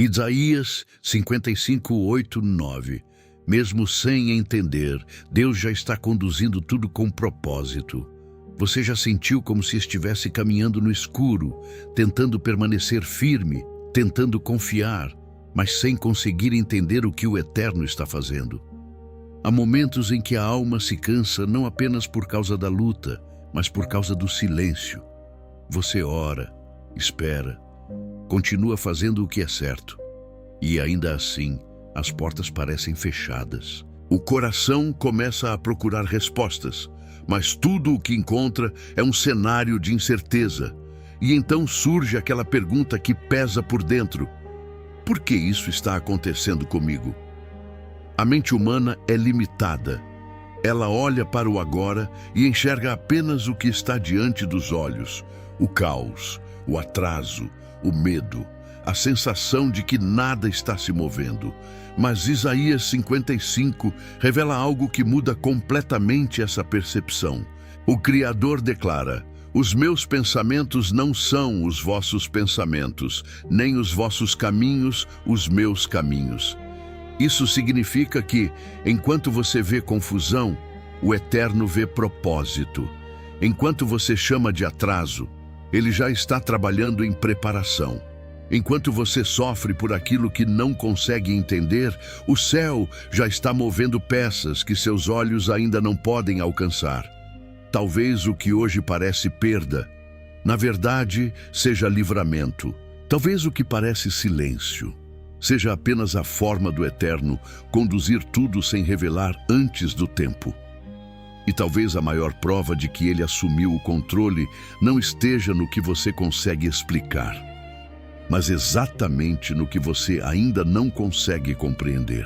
Isaías 55, 8, 9. Mesmo sem entender, Deus já está conduzindo tudo com propósito. Você já sentiu como se estivesse caminhando no escuro, tentando permanecer firme, tentando confiar, mas sem conseguir entender o que o Eterno está fazendo. Há momentos em que a alma se cansa não apenas por causa da luta, mas por causa do silêncio. Você ora, espera, continua fazendo o que é certo. E ainda assim, as portas parecem fechadas. O coração começa a procurar respostas, mas tudo o que encontra é um cenário de incerteza. E então surge aquela pergunta que pesa por dentro: por que isso está acontecendo comigo? A mente humana é limitada. Ela olha para o agora e enxerga apenas o que está diante dos olhos: o caos, o atraso, o medo, a sensação de que nada está se movendo. Mas Isaías 55 revela algo que muda completamente essa percepção. O Criador declara: os meus pensamentos não são os vossos pensamentos, nem os vossos caminhos os meus caminhos. Isso significa que, enquanto você vê confusão, o Eterno vê propósito. Enquanto você chama de atraso, Ele já está trabalhando em preparação. Enquanto você sofre por aquilo que não consegue entender, o céu já está movendo peças que seus olhos ainda não podem alcançar. Talvez o que hoje parece perda, na verdade, seja livramento. Talvez o que parece silêncio seja apenas a forma do Eterno conduzir tudo sem revelar antes do tempo. E talvez a maior prova de que Ele assumiu o controle não esteja no que você consegue explicar, mas exatamente no que você ainda não consegue compreender.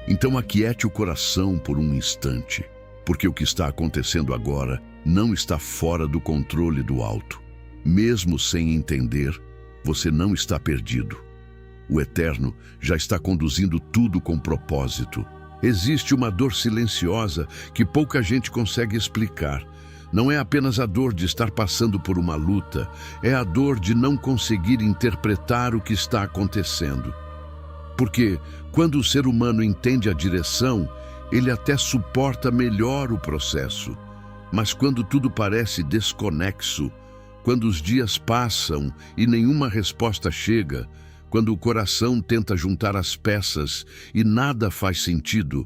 Então aquiete o coração por um instante, porque o que está acontecendo agora não está fora do controle do alto. Mesmo sem entender, você não está perdido. O Eterno já está conduzindo tudo com propósito. Existe uma dor silenciosa que pouca gente consegue explicar. Não é apenas a dor de estar passando por uma luta, é a dor de não conseguir interpretar o que está acontecendo. Porque, quando o ser humano entende a direção, ele até suporta melhor o processo. Mas quando tudo parece desconexo, quando os dias passam e nenhuma resposta chega, quando o coração tenta juntar as peças e nada faz sentido,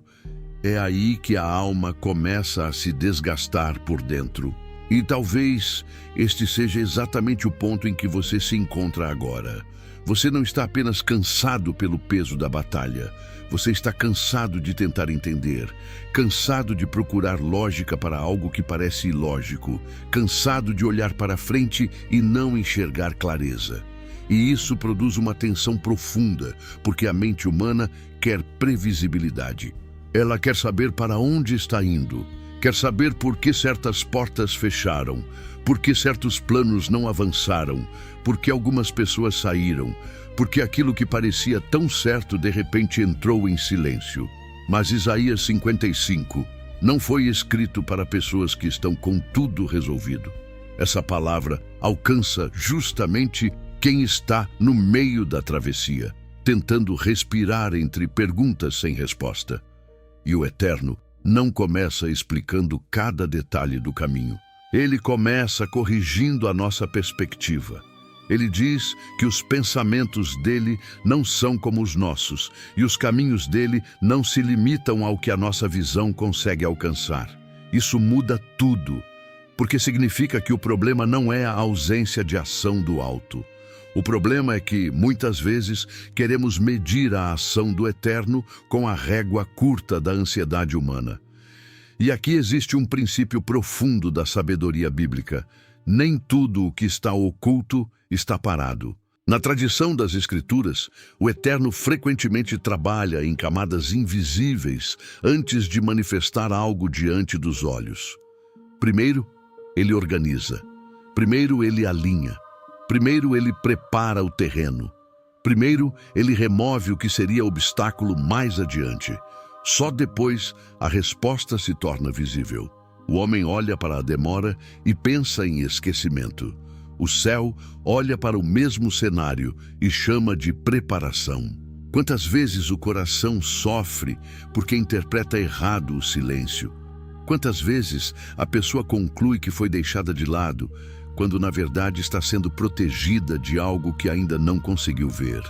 é aí que a alma começa a se desgastar por dentro. E talvez este seja exatamente o ponto em que você se encontra agora. Você não está apenas cansado pelo peso da batalha. Você está cansado de tentar entender, cansado de procurar lógica para algo que parece ilógico, cansado de olhar para frente e não enxergar clareza. E isso produz uma tensão profunda, porque a mente humana quer previsibilidade. Ela quer saber para onde está indo, quer saber por que certas portas fecharam, por que certos planos não avançaram, por que algumas pessoas saíram, porque aquilo que parecia tão certo de repente entrou em silêncio. Mas Isaías 55 não foi escrito para pessoas que estão com tudo resolvido. Essa palavra alcança justamente quem está no meio da travessia, tentando respirar entre perguntas sem resposta. E o Eterno não começa explicando cada detalhe do caminho. Ele começa corrigindo a nossa perspectiva. Ele diz que os pensamentos dele não são como os nossos, e os caminhos dele não se limitam ao que a nossa visão consegue alcançar. Isso muda tudo, porque significa que o problema não é a ausência de ação do alto. O problema é que, muitas vezes, queremos medir a ação do Eterno com a régua curta da ansiedade humana. E aqui existe um princípio profundo da sabedoria bíblica. Nem tudo o que está oculto está parado. Na tradição das Escrituras, o Eterno frequentemente trabalha em camadas invisíveis antes de manifestar algo diante dos olhos. Primeiro, Ele organiza. Primeiro, Ele alinha. Primeiro, Ele prepara o terreno. Primeiro, Ele remove o que seria obstáculo mais adiante. Só depois, a resposta se torna visível. O homem olha para a demora e pensa em esquecimento. O céu olha para o mesmo cenário e chama de preparação. Quantas vezes o coração sofre porque interpreta errado o silêncio? Quantas vezes a pessoa conclui que foi deixada de lado, quando na verdade está sendo protegida de algo que ainda não conseguiu ver?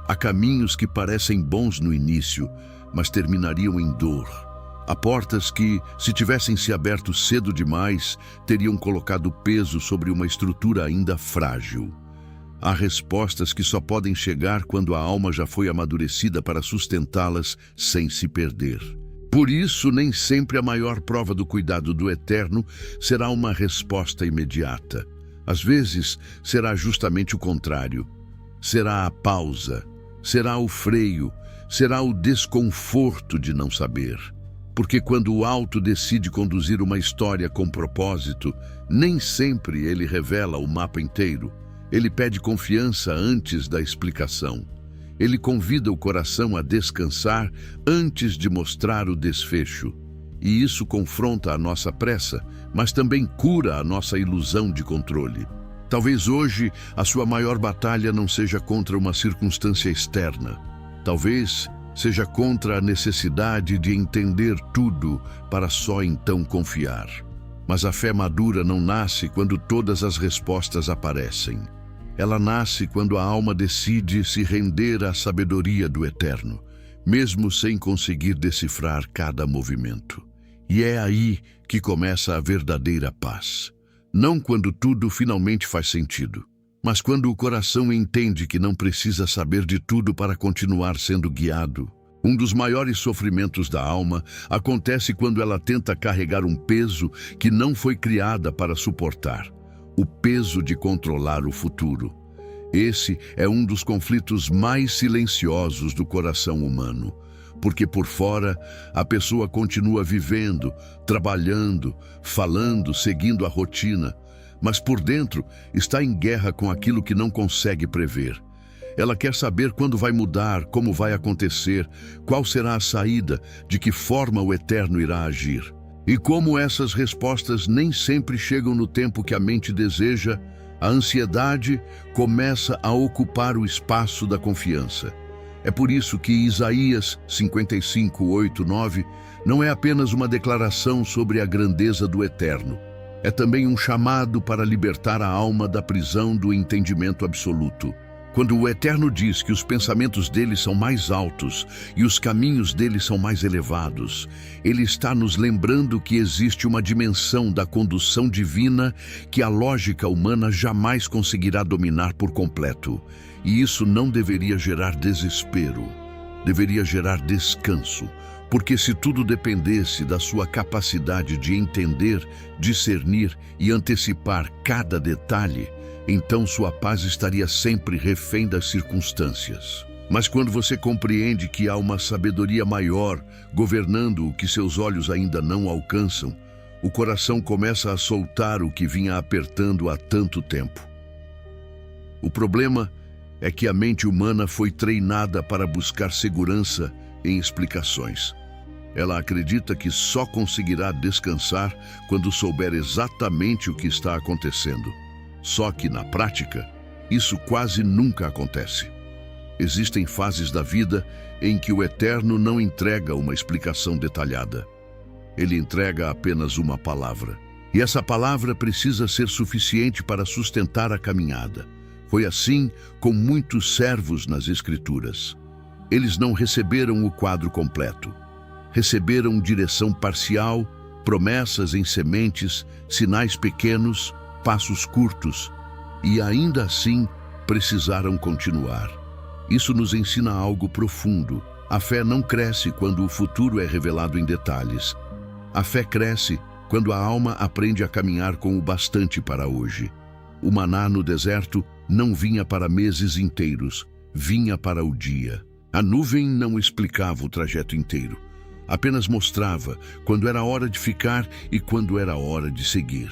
Há caminhos que parecem bons no início, mas terminariam em dor. Há portas que, se tivessem se aberto cedo demais, teriam colocado peso sobre uma estrutura ainda frágil. Há respostas que só podem chegar quando a alma já foi amadurecida para sustentá-las sem se perder. Por isso, nem sempre a maior prova do cuidado do Eterno será uma resposta imediata. Às vezes, será justamente o contrário. Será a pausa, será o freio, será o desconforto de não saber. Porque quando o alto decide conduzir uma história com propósito, nem sempre ele revela o mapa inteiro. Ele pede confiança antes da explicação. Ele convida o coração a descansar antes de mostrar o desfecho. E isso confronta a nossa pressa, mas também cura a nossa ilusão de controle. Talvez hoje a sua maior batalha não seja contra uma circunstância externa. Talvez seja contra a necessidade de entender tudo para só então confiar. Mas a fé madura não nasce quando todas as respostas aparecem. Ela nasce quando a alma decide se render à sabedoria do Eterno, mesmo sem conseguir decifrar cada movimento. E é aí que começa a verdadeira paz. Não quando tudo finalmente faz sentido, mas quando o coração entende que não precisa saber de tudo para continuar sendo guiado. Um dos maiores sofrimentos da alma acontece quando ela tenta carregar um peso que não foi criada para suportar. O peso de controlar o futuro. Esse é um dos conflitos mais silenciosos do coração humano, porque por fora a pessoa continua vivendo, trabalhando, falando, seguindo a rotina, mas por dentro está em guerra com aquilo que não consegue prever. Ela quer saber quando vai mudar, como vai acontecer, qual será a saída, de que forma o Eterno irá agir. E como essas respostas nem sempre chegam no tempo que a mente deseja, a ansiedade começa a ocupar o espaço da confiança. É por isso que Isaías 55, 8, 9 não é apenas uma declaração sobre a grandeza do Eterno. É também um chamado para libertar a alma da prisão do entendimento absoluto. Quando o Eterno diz que os pensamentos dele são mais altos e os caminhos dele são mais elevados, ele está nos lembrando que existe uma dimensão da condução divina que a lógica humana jamais conseguirá dominar por completo. E isso não deveria gerar desespero, deveria gerar descanso, porque se tudo dependesse da sua capacidade de entender, discernir e antecipar cada detalhe, então sua paz estaria sempre refém das circunstâncias. Mas quando você compreende que há uma sabedoria maior governando o que seus olhos ainda não alcançam, o coração começa a soltar o que vinha apertando há tanto tempo. O problema é que a mente humana foi treinada para buscar segurança em explicações. Ela acredita que só conseguirá descansar quando souber exatamente o que está acontecendo. Só que, na prática, isso quase nunca acontece. Existem fases da vida em que o Eterno não entrega uma explicação detalhada. Ele entrega apenas uma palavra. E essa palavra precisa ser suficiente para sustentar a caminhada. Foi assim com muitos servos nas Escrituras. Eles não receberam o quadro completo. Receberam direção parcial, promessas em sementes, sinais pequenos, passos curtos, e ainda assim precisaram continuar. Isso nos ensina algo profundo. A fé não cresce quando o futuro é revelado em detalhes. A fé cresce quando a alma aprende a caminhar com o bastante para hoje. O maná no deserto não vinha para meses inteiros, vinha para o dia. A nuvem não explicava o trajeto inteiro, apenas mostrava quando era hora de ficar e quando era hora de seguir.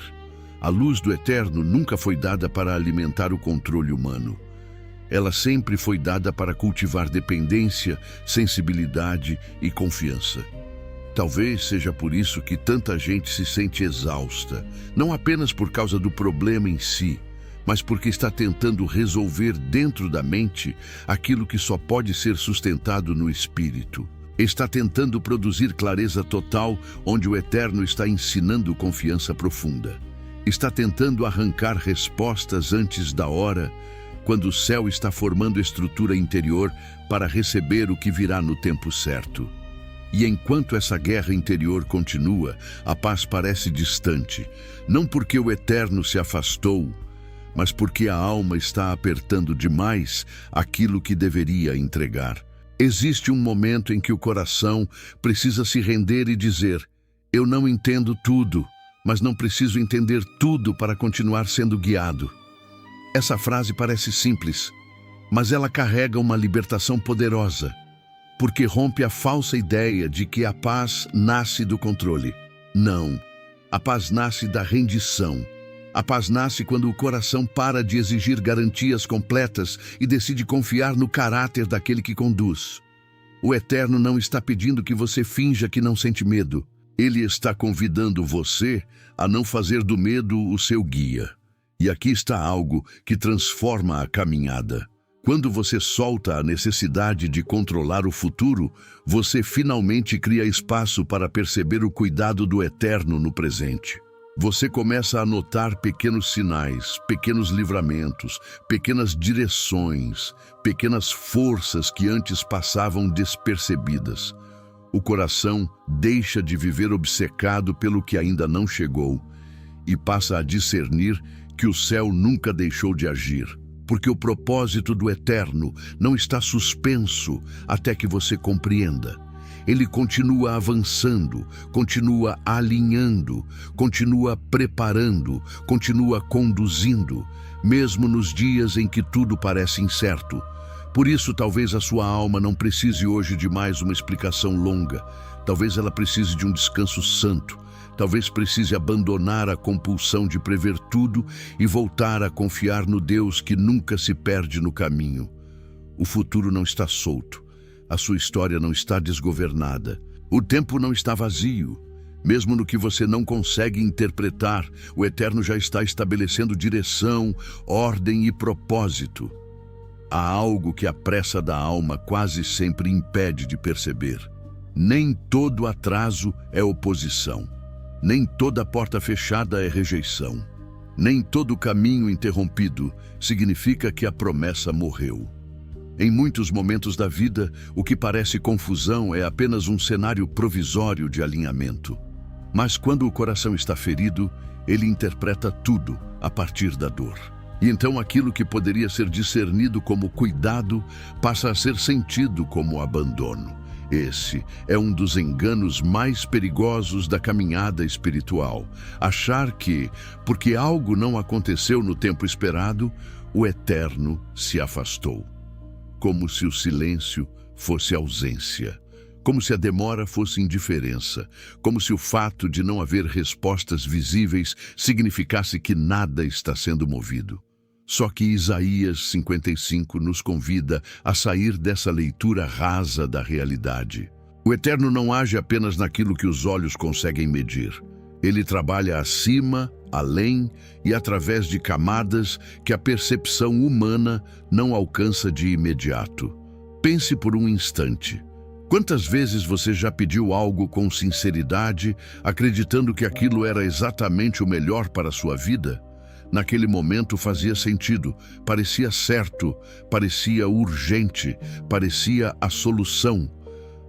A luz do Eterno nunca foi dada para alimentar o controle humano. Ela sempre foi dada para cultivar dependência, sensibilidade e confiança. Talvez seja por isso que tanta gente se sente exausta, não apenas por causa do problema em si, mas porque está tentando resolver dentro da mente aquilo que só pode ser sustentado no espírito. Está tentando produzir clareza total, onde o Eterno está ensinando confiança profunda. Está tentando arrancar respostas antes da hora, quando o céu está formando estrutura interior para receber o que virá no tempo certo. E enquanto essa guerra interior continua, a paz parece distante, não porque o Eterno se afastou, mas porque a alma está apertando demais aquilo que deveria entregar. Existe um momento em que o coração precisa se render e dizer: eu não entendo tudo, mas não preciso entender tudo para continuar sendo guiado. Essa frase parece simples, mas ela carrega uma libertação poderosa, porque rompe a falsa ideia de que a paz nasce do controle. Não, a paz nasce da rendição. A paz nasce quando o coração para de exigir garantias completas e decide confiar no caráter daquele que conduz. O Eterno não está pedindo que você finja que não sente medo. Ele está convidando você a não fazer do medo o seu guia. E aqui está algo que transforma a caminhada. Quando você solta a necessidade de controlar o futuro, você finalmente cria espaço para perceber o cuidado do Eterno no presente. Você começa a notar pequenos sinais, pequenos livramentos, pequenas direções, pequenas forças que antes passavam despercebidas. O coração deixa de viver obcecado pelo que ainda não chegou e passa a discernir que o céu nunca deixou de agir, porque o propósito do Eterno não está suspenso até que você compreenda. Ele continua avançando, continua alinhando, continua preparando, continua conduzindo, mesmo nos dias em que tudo parece incerto. Por isso, talvez a sua alma não precise hoje de mais uma explicação longa. Talvez ela precise de um descanso santo. Talvez precise abandonar a compulsão de prever tudo e voltar a confiar no Deus que nunca se perde no caminho. O futuro não está solto. A sua história não está desgovernada. O tempo não está vazio. Mesmo no que você não consegue interpretar, o Eterno já está estabelecendo direção, ordem e propósito. Há algo que a pressa da alma quase sempre impede de perceber. Nem todo atraso é oposição. Nem toda porta fechada é rejeição. Nem todo caminho interrompido significa que a promessa morreu. Em muitos momentos da vida, o que parece confusão é apenas um cenário provisório de alinhamento. Mas quando o coração está ferido, ele interpreta tudo a partir da dor. E então aquilo que poderia ser discernido como cuidado passa a ser sentido como abandono. Esse é um dos enganos mais perigosos da caminhada espiritual. Achar que, porque algo não aconteceu no tempo esperado, o Eterno se afastou. Como se o silêncio fosse ausência. Como se a demora fosse indiferença. Como se o fato de não haver respostas visíveis significasse que nada está sendo movido. Só que Isaías 55 nos convida a sair dessa leitura rasa da realidade. O Eterno não age apenas naquilo que os olhos conseguem medir. Ele trabalha acima, além e através de camadas que a percepção humana não alcança de imediato. Pense por um instante. Quantas vezes você já pediu algo com sinceridade, acreditando que aquilo era exatamente o melhor para a sua vida? Naquele momento fazia sentido, parecia certo, parecia urgente, parecia a solução.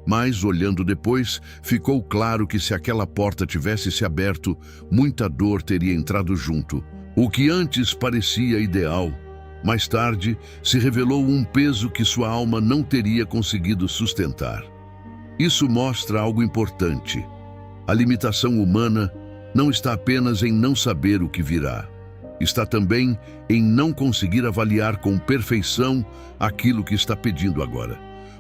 Mas, olhando depois, ficou claro que se aquela porta tivesse se aberto, muita dor teria entrado junto. O que antes parecia ideal, mais tarde se revelou um peso que sua alma não teria conseguido sustentar. Isso mostra algo importante. A limitação humana não está apenas em não saber o que virá. Está também em não conseguir avaliar com perfeição aquilo que está pedindo agora.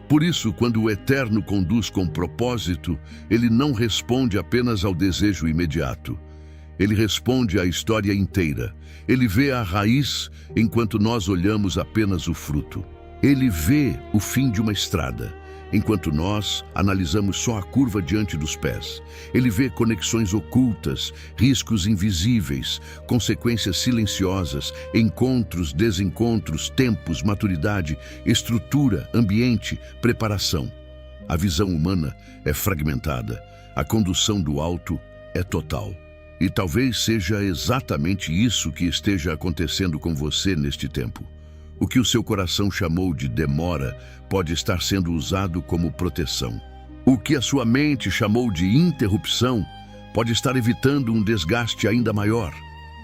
Por isso, quando o Eterno conduz com propósito, ele não responde apenas ao desejo imediato. Ele responde à história inteira. Ele vê a raiz enquanto nós olhamos apenas o fruto. Ele vê o fim de uma estrada. enquanto nós analisamos só a curva diante dos pés. Ele vê conexões ocultas, riscos invisíveis, consequências silenciosas, encontros, desencontros, tempos, maturidade, estrutura, ambiente, preparação. A visão humana é fragmentada, a condução do alto é total. E talvez seja exatamente isso que esteja acontecendo com você neste tempo. O que o seu coração chamou de demora pode estar sendo usado como proteção. O que a sua mente chamou de interrupção pode estar evitando um desgaste ainda maior.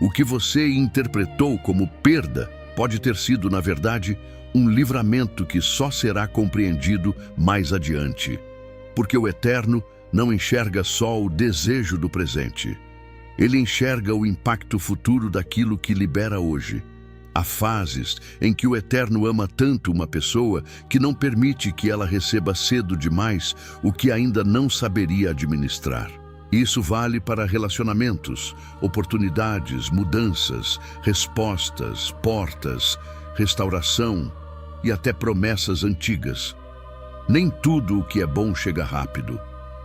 O que você interpretou como perda pode ter sido, na verdade, um livramento que só será compreendido mais adiante. Porque o Eterno não enxerga só o desejo do presente. Ele enxerga o impacto futuro daquilo que libera hoje. Há fases em que o Eterno ama tanto uma pessoa que não permite que ela receba cedo demais o que ainda não saberia administrar. Isso vale para relacionamentos, oportunidades, mudanças, respostas, portas, restauração e até promessas antigas. Nem tudo o que é bom chega rápido.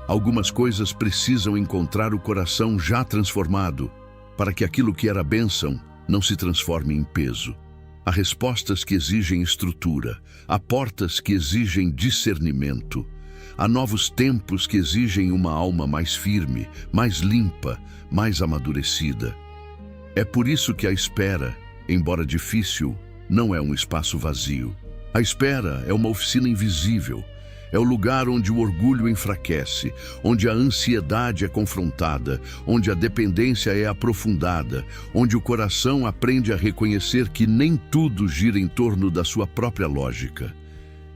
Algumas coisas precisam encontrar o coração já transformado para que aquilo que era bênção não se transforme em peso. Há respostas que exigem estrutura, há portas que exigem discernimento, há novos tempos que exigem uma alma mais firme, mais limpa, mais amadurecida. É por isso que a espera, embora difícil, não é um espaço vazio. A espera é uma oficina invisível. É o lugar onde o orgulho enfraquece, onde a ansiedade é confrontada, onde a dependência é aprofundada, onde o coração aprende a reconhecer que nem tudo gira em torno da sua própria lógica.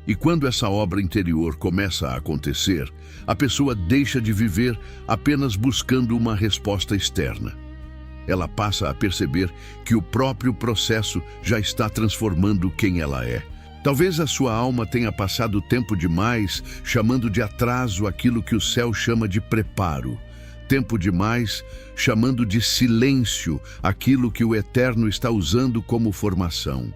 E quando essa obra interior começa a acontecer, a pessoa deixa de viver apenas buscando uma resposta externa. Ela passa a perceber que o próprio processo já está transformando quem ela é. Talvez a sua alma tenha passado tempo demais chamando de atraso aquilo que o céu chama de preparo. Tempo demais chamando de silêncio aquilo que o Eterno está usando como formação.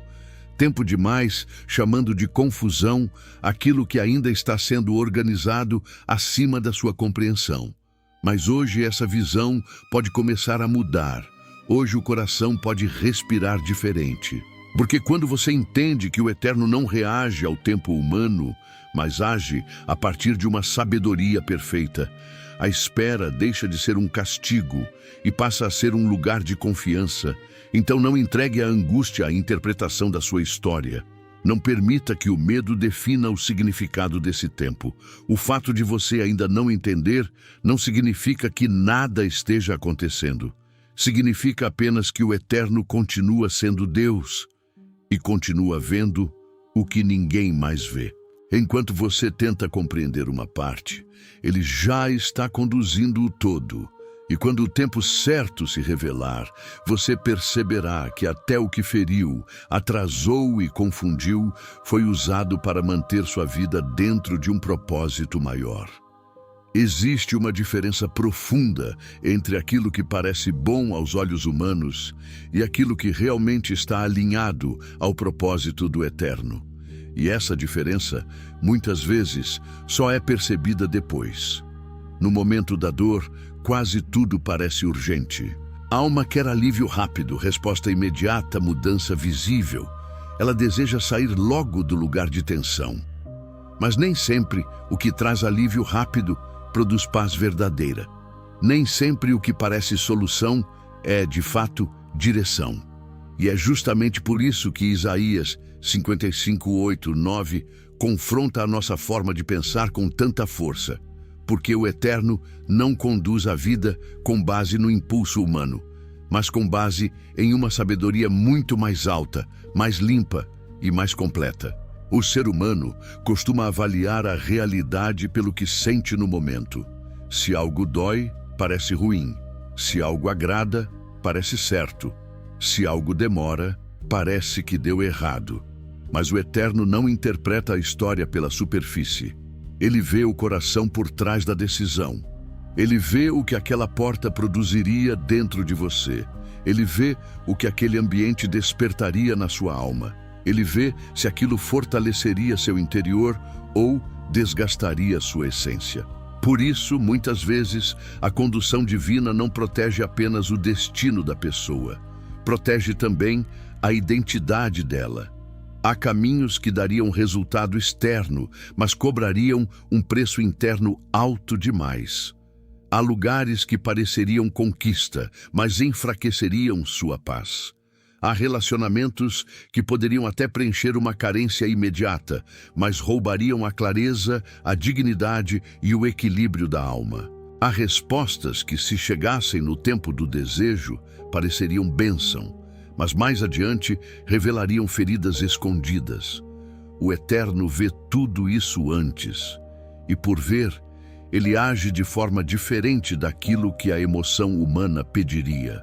Tempo demais chamando de confusão aquilo que ainda está sendo organizado acima da sua compreensão. Mas hoje essa visão pode começar a mudar. Hoje o coração pode respirar diferente. Porque quando você entende que o Eterno não reage ao tempo humano, mas age a partir de uma sabedoria perfeita, a espera deixa de ser um castigo e passa a ser um lugar de confiança. Então não entregue a angústia à interpretação da sua história. Não permita que o medo defina o significado desse tempo. O fato de você ainda não entender não significa que nada esteja acontecendo. Significa apenas que o Eterno continua sendo Deus e continua vendo o que ninguém mais vê. Enquanto você tenta compreender uma parte, ele já está conduzindo o todo. E quando o tempo certo se revelar, você perceberá que até o que feriu, atrasou e confundiu, foi usado para manter sua vida dentro de um propósito maior. Existe uma diferença profunda entre aquilo que parece bom aos olhos humanos e aquilo que realmente está alinhado ao propósito do Eterno. E essa diferença, muitas vezes, só é percebida depois. No momento da dor, quase tudo parece urgente. A alma quer alívio rápido, resposta imediata, mudança visível. Ela deseja sair logo do lugar de tensão. Mas nem sempre o que traz alívio rápido produz paz verdadeira. Nem sempre o que parece solução é, de fato, direção. E é justamente por isso que Isaías 55:8-9 confronta a nossa forma de pensar com tanta força. Porque o Eterno não conduz a vida com base no impulso humano, mas com base em uma sabedoria muito mais alta, mais limpa e mais completa. O ser humano costuma avaliar a realidade pelo que sente no momento. Se algo dói, parece ruim. Se algo agrada, parece certo. Se algo demora, parece que deu errado. Mas o Eterno não interpreta a história pela superfície. Ele vê o coração por trás da decisão. Ele vê o que aquela porta produziria dentro de você. Ele vê o que aquele ambiente despertaria na sua alma. Ele vê se aquilo fortaleceria seu interior ou desgastaria sua essência. Por isso, muitas vezes, a condução divina não protege apenas o destino da pessoa, protege também a identidade dela. Há caminhos que dariam resultado externo, mas cobrariam um preço interno alto demais. Há lugares que pareceriam conquista, mas enfraqueceriam sua paz. Há relacionamentos que poderiam até preencher uma carência imediata, mas roubariam a clareza, a dignidade e o equilíbrio da alma. Há respostas que, se chegassem no tempo do desejo, pareceriam bênção, mas mais adiante revelariam feridas escondidas. O Eterno vê tudo isso antes, e por ver, ele age de forma diferente daquilo que a emoção humana pediria.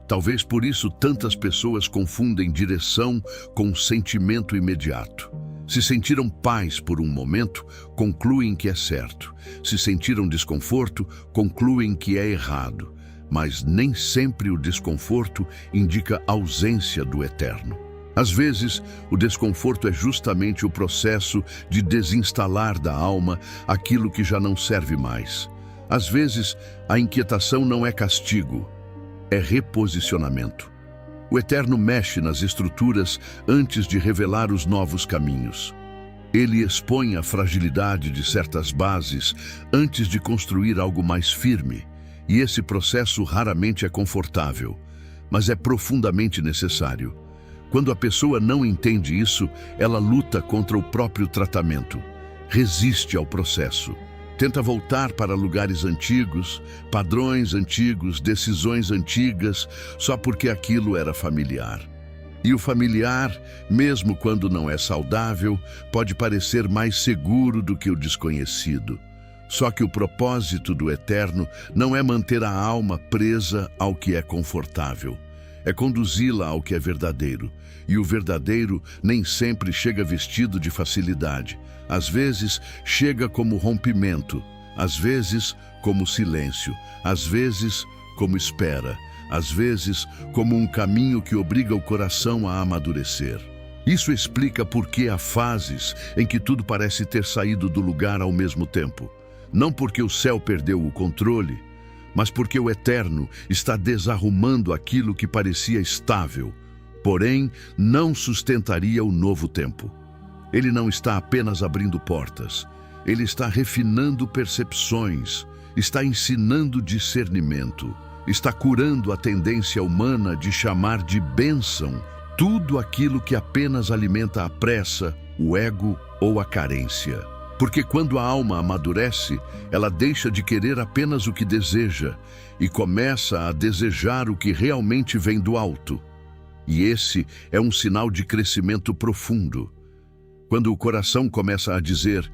Talvez por isso tantas pessoas confundem direção com sentimento imediato. Se sentiram paz por um momento, concluem que é certo. Se sentiram desconforto, concluem que é errado. Mas nem sempre o desconforto indica ausência do Eterno. Às vezes, o desconforto é justamente o processo de desinstalar da alma aquilo que já não serve mais. Às vezes, a inquietação não é castigo, é reposicionamento. O Eterno mexe nas estruturas antes de revelar os novos caminhos. Ele expõe a fragilidade de certas bases antes de construir algo mais firme. E esse processo raramente é confortável, mas é profundamente necessário. Quando a pessoa não entende isso, ela luta contra o próprio tratamento, resiste ao processo, tenta voltar para lugares antigos, padrões antigos, decisões antigas, só porque aquilo era familiar. E o familiar, mesmo quando não é saudável, pode parecer mais seguro do que o desconhecido. Só que o propósito do Eterno não é manter a alma presa ao que é confortável. É conduzi-la ao que é verdadeiro. E o verdadeiro nem sempre chega vestido de facilidade. Às vezes, chega como rompimento. Às vezes, como silêncio. Às vezes, como espera. Às vezes, como um caminho que obriga o coração a amadurecer. Isso explica por que há fases em que tudo parece ter saído do lugar ao mesmo tempo. Não porque o céu perdeu o controle, mas porque o Eterno está desarrumando aquilo que parecia estável, porém não sustentaria o novo tempo. Ele não está apenas abrindo portas, ele está refinando percepções, está ensinando discernimento, está curando a tendência humana de chamar de bênção tudo aquilo que apenas alimenta a pressa, o ego ou a carência. Porque quando a alma amadurece, ela deixa de querer apenas o que deseja e começa a desejar o que realmente vem do alto. E esse é um sinal de crescimento profundo. Quando o coração começa a dizer: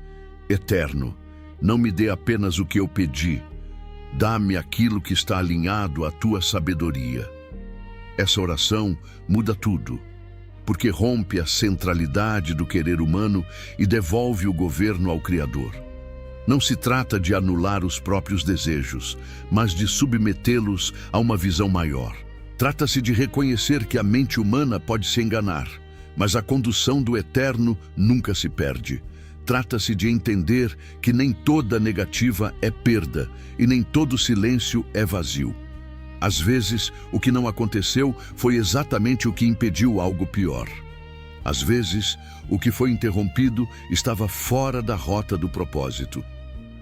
Eterno, não me dê apenas o que eu pedi, dá-me aquilo que está alinhado à tua sabedoria. Essa oração muda tudo, porque rompe a centralidade do querer humano e devolve o governo ao Criador. Não se trata de anular os próprios desejos, mas de submetê-los a uma visão maior. Trata-se de reconhecer que a mente humana pode se enganar, mas a condução do Eterno nunca se perde. Trata-se de entender que nem toda negativa é perda e nem todo silêncio é vazio. Às vezes, o que não aconteceu foi exatamente o que impediu algo pior. Às vezes, o que foi interrompido estava fora da rota do propósito.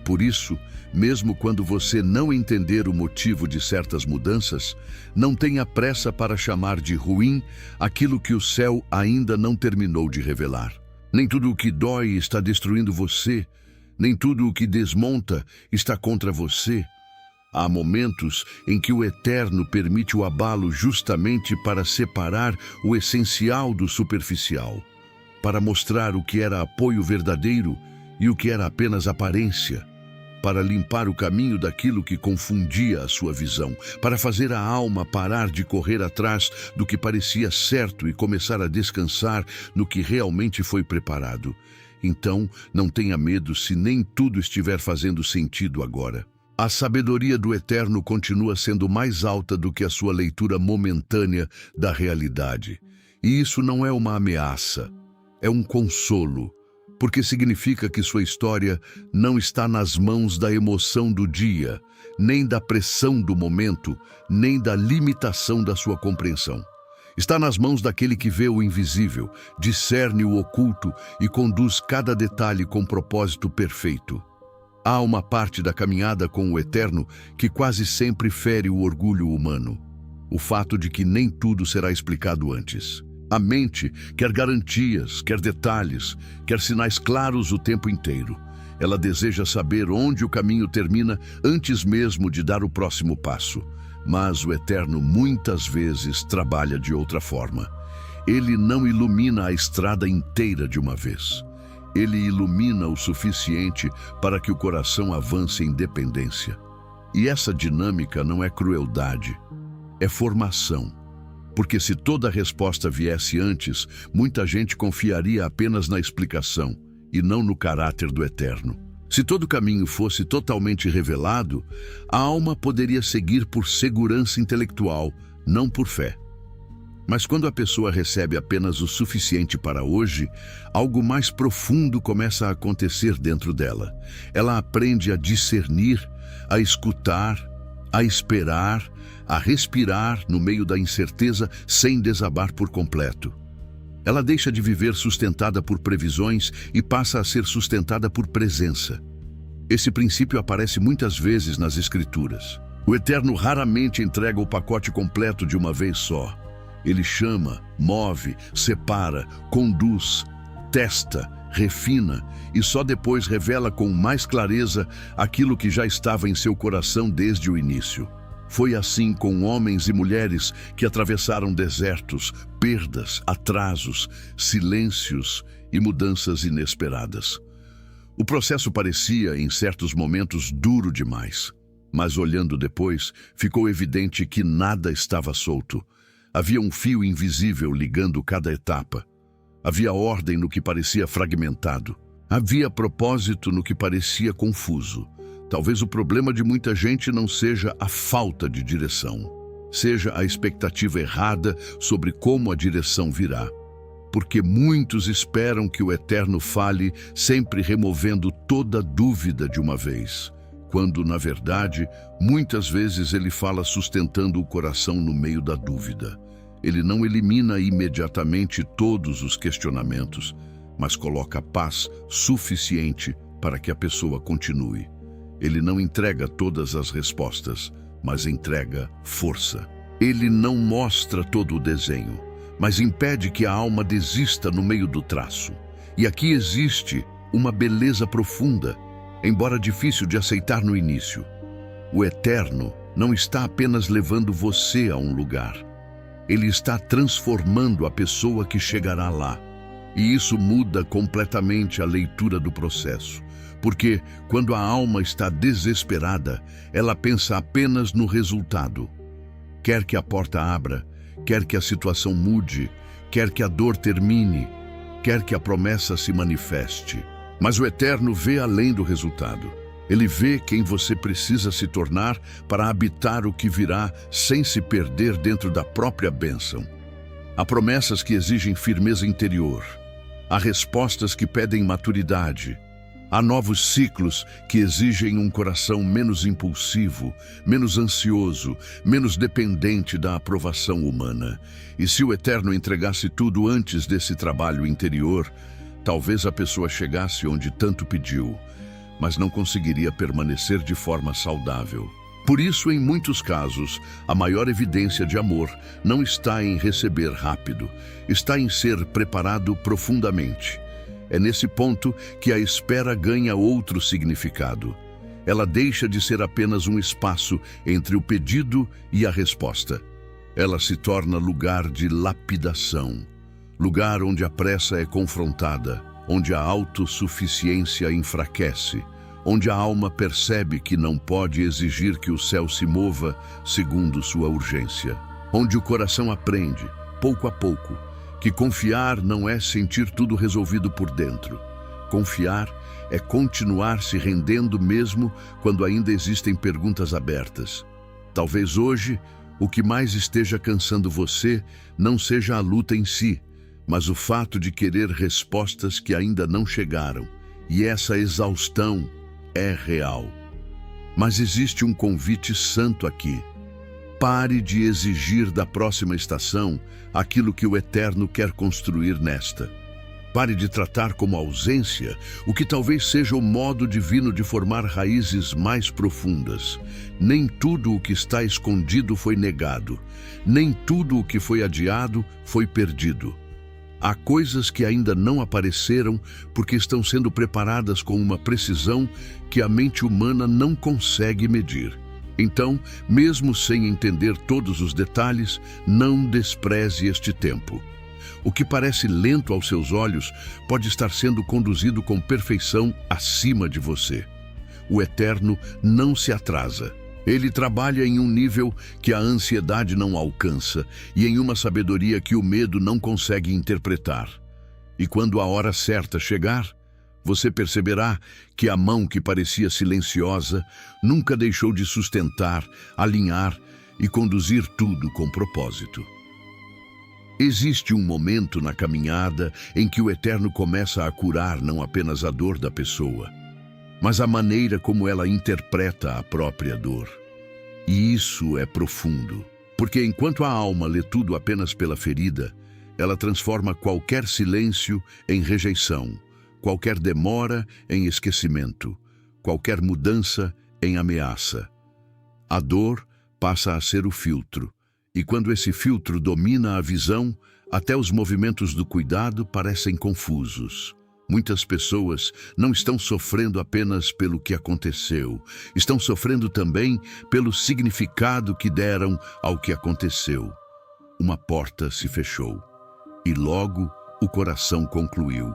Por isso, mesmo quando você não entender o motivo de certas mudanças, não tenha pressa para chamar de ruim aquilo que o céu ainda não terminou de revelar. Nem tudo o que dói está destruindo você, nem tudo o que desmonta está contra você. Há momentos em que o Eterno permite o abalo justamente para separar o essencial do superficial, para mostrar o que era apoio verdadeiro e o que era apenas aparência, para limpar o caminho daquilo que confundia a sua visão, para fazer a alma parar de correr atrás do que parecia certo e começar a descansar no que realmente foi preparado. Então, não tenha medo se nem tudo estiver fazendo sentido agora. A sabedoria do Eterno continua sendo mais alta do que a sua leitura momentânea da realidade. E isso não é uma ameaça, é um consolo, porque significa que sua história não está nas mãos da emoção do dia, nem da pressão do momento, nem da limitação da sua compreensão. Está nas mãos daquele que vê o invisível, discerne o oculto e conduz cada detalhe com propósito perfeito. Há uma parte da caminhada com o Eterno que quase sempre fere o orgulho humano. O fato de que nem tudo será explicado antes. A mente quer garantias, quer detalhes, quer sinais claros o tempo inteiro. Ela deseja saber onde o caminho termina antes mesmo de dar o próximo passo. Mas o Eterno muitas vezes trabalha de outra forma. Ele não ilumina a estrada inteira de uma vez. Ele ilumina o suficiente para que o coração avance em dependência. E essa dinâmica não é crueldade, é formação. Porque se toda a resposta viesse antes, muita gente confiaria apenas na explicação e não no caráter do Eterno. Se todo o caminho fosse totalmente revelado, a alma poderia seguir por segurança intelectual, não por fé. Mas quando a pessoa recebe apenas o suficiente para hoje, algo mais profundo começa a acontecer dentro dela. Ela aprende a discernir, a escutar, a esperar, a respirar no meio da incerteza sem desabar por completo. Ela deixa de viver sustentada por previsões e passa a ser sustentada por presença. Esse princípio aparece muitas vezes nas Escrituras. O Eterno raramente entrega o pacote completo de uma vez só. Ele chama, move, separa, conduz, testa, refina e só depois revela com mais clareza aquilo que já estava em seu coração desde o início. Foi assim com homens e mulheres que atravessaram desertos, perdas, atrasos, silêncios e mudanças inesperadas. O processo parecia, em certos momentos, duro demais. Mas olhando depois, ficou evidente que nada estava solto. Havia um fio invisível ligando cada etapa. Havia ordem no que parecia fragmentado. Havia propósito no que parecia confuso. Talvez o problema de muita gente não seja a falta de direção, seja a expectativa errada sobre como a direção virá. Porque muitos esperam que o Eterno fale, sempre removendo toda dúvida de uma vez, quando, na verdade, muitas vezes ele fala sustentando o coração no meio da dúvida. Ele não elimina imediatamente todos os questionamentos, mas coloca paz suficiente para que a pessoa continue. Ele não entrega todas as respostas, mas entrega força. Ele não mostra todo o desenho, mas impede que a alma desista no meio do traço. E aqui existe uma beleza profunda, embora difícil de aceitar no início. O Eterno não está apenas levando você a um lugar. Ele está transformando a pessoa que chegará lá. E isso muda completamente a leitura do processo. Porque, quando a alma está desesperada, ela pensa apenas no resultado. Quer que a porta abra, quer que a situação mude, quer que a dor termine, quer que a promessa se manifeste. Mas o Eterno vê além do resultado. Ele vê quem você precisa se tornar para habitar o que virá sem se perder dentro da própria bênção. Há promessas que exigem firmeza interior. Há respostas que pedem maturidade. Há novos ciclos que exigem um coração menos impulsivo, menos ansioso, menos dependente da aprovação humana. E se o Eterno entregasse tudo antes desse trabalho interior, talvez a pessoa chegasse onde tanto pediu, mas não conseguiria permanecer de forma saudável. Por isso, em muitos casos, a maior evidência de amor não está em receber rápido, está em ser preparado profundamente. É nesse ponto que a espera ganha outro significado. Ela deixa de ser apenas um espaço entre o pedido e a resposta. Ela se torna lugar de lapidação, lugar onde a pressa é confrontada, onde a autossuficiência enfraquece, onde a alma percebe que não pode exigir que o céu se mova segundo sua urgência, onde o coração aprende, pouco a pouco, que confiar não é sentir tudo resolvido por dentro. Confiar é continuar se rendendo mesmo quando ainda existem perguntas abertas. Talvez hoje, o que mais esteja cansando você não seja a luta em si, mas o fato de querer respostas que ainda não chegaram, e essa exaustão é real. Mas existe um convite santo aqui. Pare de exigir da próxima estação aquilo que o Eterno quer construir nesta. Pare de tratar como ausência o que talvez seja o modo divino de formar raízes mais profundas. Nem tudo o que está escondido foi negado. Nem tudo o que foi adiado foi perdido. Há coisas que ainda não apareceram porque estão sendo preparadas com uma precisão que a mente humana não consegue medir. Então, mesmo sem entender todos os detalhes, não despreze este tempo. O que parece lento aos seus olhos pode estar sendo conduzido com perfeição acima de você. O Eterno não se atrasa. Ele trabalha em um nível que a ansiedade não alcança e em uma sabedoria que o medo não consegue interpretar. E quando a hora certa chegar, você perceberá que a mão que parecia silenciosa nunca deixou de sustentar, alinhar e conduzir tudo com propósito. Existe um momento na caminhada em que o Eterno começa a curar não apenas a dor da pessoa, mas a maneira como ela interpreta a própria dor. E isso é profundo, porque enquanto a alma lê tudo apenas pela ferida, ela transforma qualquer silêncio em rejeição, qualquer demora em esquecimento, qualquer mudança em ameaça. A dor passa a ser o filtro, e quando esse filtro domina a visão, até os movimentos do cuidado parecem confusos. Muitas pessoas não estão sofrendo apenas pelo que aconteceu, estão sofrendo também pelo significado que deram ao que aconteceu. Uma porta se fechou, e logo o coração concluiu: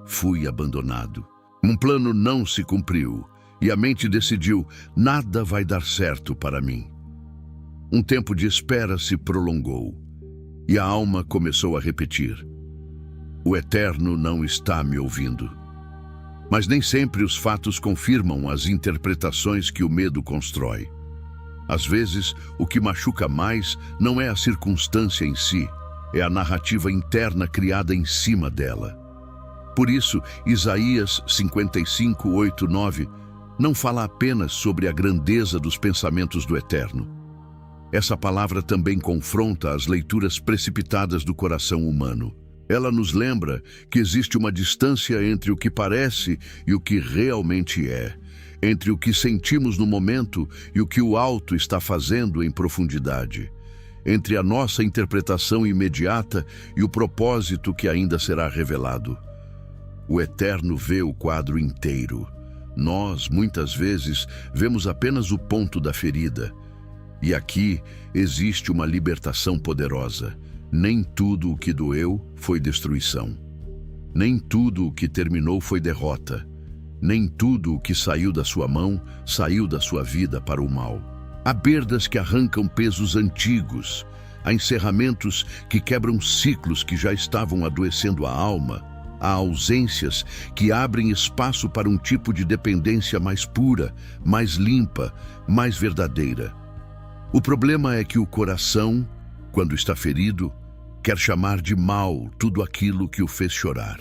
fui abandonado. Um plano não se cumpriu, e a mente decidiu: nada vai dar certo para mim. Um tempo de espera se prolongou, e a alma começou a repetir: o Eterno não está me ouvindo. Mas nem sempre os fatos confirmam as interpretações que o medo constrói. Às vezes, o que machuca mais não é a circunstância em si, é a narrativa interna criada em cima dela. Por isso, Isaías 55, 8, 9 não fala apenas sobre a grandeza dos pensamentos do Eterno. Essa palavra também confronta as leituras precipitadas do coração humano. Ela nos lembra que existe uma distância entre o que parece e o que realmente é, entre o que sentimos no momento e o que o alto está fazendo em profundidade, entre a nossa interpretação imediata e o propósito que ainda será revelado. O Eterno vê o quadro inteiro. Nós, muitas vezes, vemos apenas o ponto da ferida. E aqui existe uma libertação poderosa. Nem tudo o que doeu foi destruição. Nem tudo o que terminou foi derrota. Nem tudo o que saiu da sua mão saiu da sua vida para o mal. Há perdas que arrancam pesos antigos. Há encerramentos que quebram ciclos que já estavam adoecendo a alma. Há ausências que abrem espaço para um tipo de dependência mais pura, mais limpa, mais verdadeira. O problema é que o coração, quando está ferido, quer chamar de mal tudo aquilo que o fez chorar.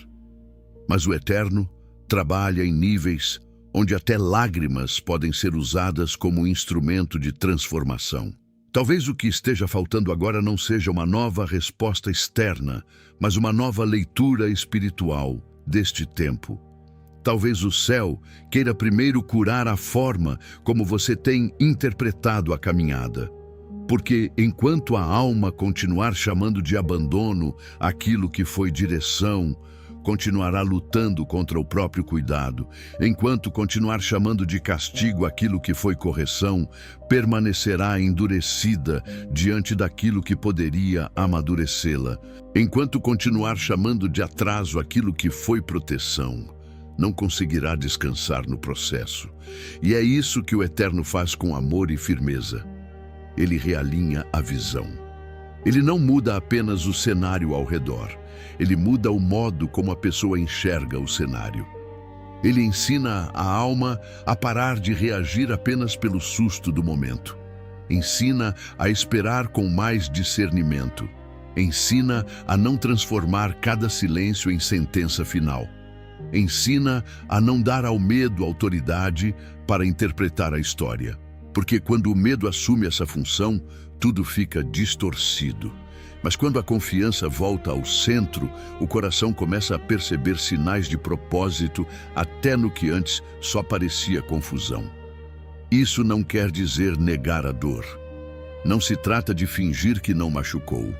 Mas o Eterno trabalha em níveis onde até lágrimas podem ser usadas como instrumento de transformação. Talvez o que esteja faltando agora não seja uma nova resposta externa, mas uma nova leitura espiritual deste tempo. Talvez o céu queira primeiro curar a forma como você tem interpretado a caminhada. Porque enquanto a alma continuar chamando de abandono aquilo que foi direção, continuará lutando contra o próprio cuidado. Enquanto continuar chamando de castigo aquilo que foi correção, permanecerá endurecida diante daquilo que poderia amadurecê-la. Enquanto continuar chamando de atraso aquilo que foi proteção, não conseguirá descansar no processo. E é isso que o Eterno faz com amor e firmeza. Ele realinha a visão. Ele não muda apenas o cenário ao redor. Ele muda o modo como a pessoa enxerga o cenário. Ele ensina a alma a parar de reagir apenas pelo susto do momento. Ensina a esperar com mais discernimento. Ensina a não transformar cada silêncio em sentença final. Ensina a não dar ao medo autoridade para interpretar a história. Porque quando o medo assume essa função, tudo fica distorcido. Mas quando a confiança volta ao centro, o coração começa a perceber sinais de propósito até no que antes só parecia confusão. Isso não quer dizer negar a dor. Não se trata de fingir que não machucou.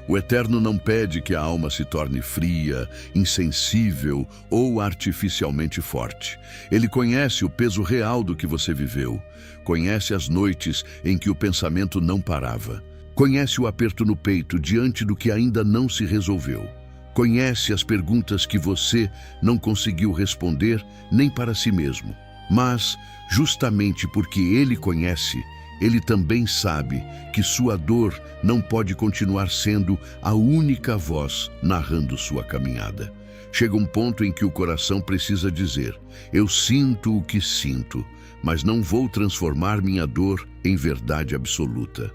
O Eterno não pede que a alma se torne fria, insensível ou artificialmente forte. Ele conhece o peso real do que você viveu. Conhece as noites em que o pensamento não parava. Conhece o aperto no peito diante do que ainda não se resolveu. Conhece as perguntas que você não conseguiu responder nem para si mesmo. Mas, justamente porque Ele conhece, Ele também sabe que sua dor não pode continuar sendo a única voz narrando sua caminhada. Chega um ponto em que o coração precisa dizer: eu sinto o que sinto, mas não vou transformar minha dor em verdade absoluta.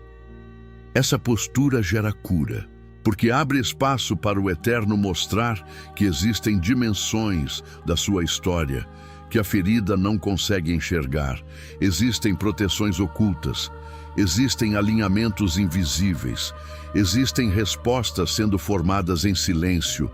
Essa postura gera cura, porque abre espaço para o Eterno mostrar que existem dimensões da sua história que a ferida não consegue enxergar. Existem proteções ocultas, existem alinhamentos invisíveis, existem respostas sendo formadas em silêncio,